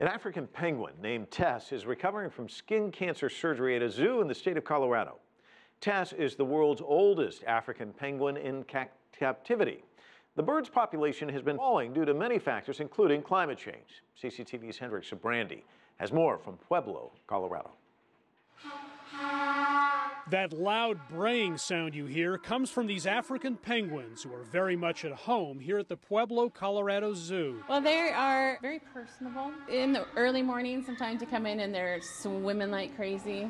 An African penguin named Tess is recovering from skin cancer surgery at a zoo in the state of Colorado. Tess is the world's oldest African penguin in captivity. The bird's population has been falling due to many factors, including climate change. CCTV's Hendrik Sybrandy has more from Pueblo, Colorado. That loud braying sound you hear comes from these African penguins who are very much at home here at the Pueblo, Colorado Zoo. Well, they are very personable. In the early morning, sometimes they come in and they're swimming like crazy.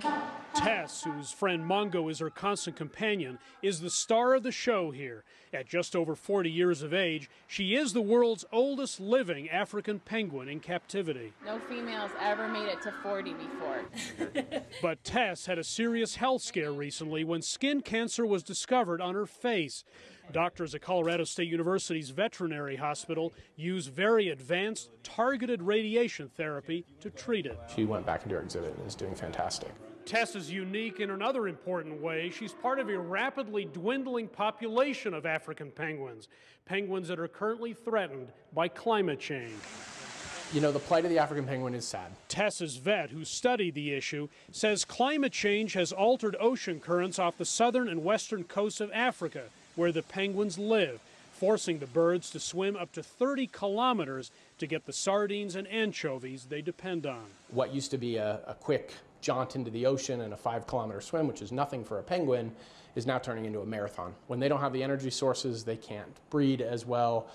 Tess, whose friend Mongo is her constant companion, is the star of the show here. At just over 40 years of age, she is the world's oldest living African penguin in captivity. No females ever made it to 40 before. But Tess had a serious health scare recently when skin cancer was discovered on her face. Doctors at Colorado State University's veterinary hospital use very advanced, targeted radiation therapy to treat it. She went back into her exhibit and is doing fantastic. Tess is unique in another important way. She's part of a rapidly dwindling population of African penguins, penguins that are currently threatened by climate change. You know, the plight of the African penguin is sad. Tess's vet, who studied the issue, says climate change has altered ocean currents off the southern and western coasts of Africa, where the penguins live, forcing the birds to swim up to 30 kilometers to get the sardines and anchovies they depend on. What used to be a quick jaunt into the ocean and a 5-kilometer swim, which is nothing for a penguin, is now turning into a marathon. When they don't have the energy sources, they can't breed as well.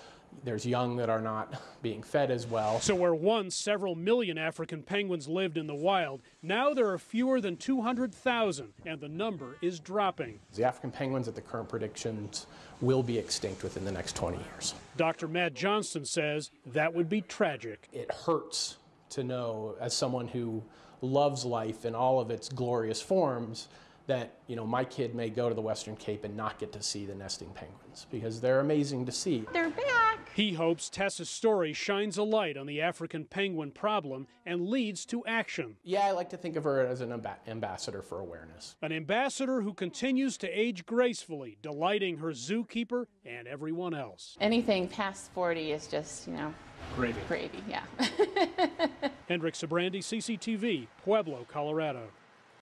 There's young that are not being fed as well. So where once several million African penguins lived in the wild, now there are fewer than 200,000, and the number is dropping. The African penguins, at the current predictions, will be extinct within the next 20 years. Dr. Matt Johnston says that would be tragic. It hurts to know, as someone who loves life in all of its glorious forms, that, you know, my kid may go to the Western Cape and not get to see the nesting penguins, because they're amazing to see. They're back. He hopes Tess's story shines a light on the African penguin problem and leads to action. Yeah, I like to think of her as an ambassador for awareness. An ambassador who continues to age gracefully, delighting her zookeeper and everyone else. Anything past 40 is just, you know, gravy. Gravy, yeah. Hendrik Sybrandy, CCTV, Pueblo, Colorado.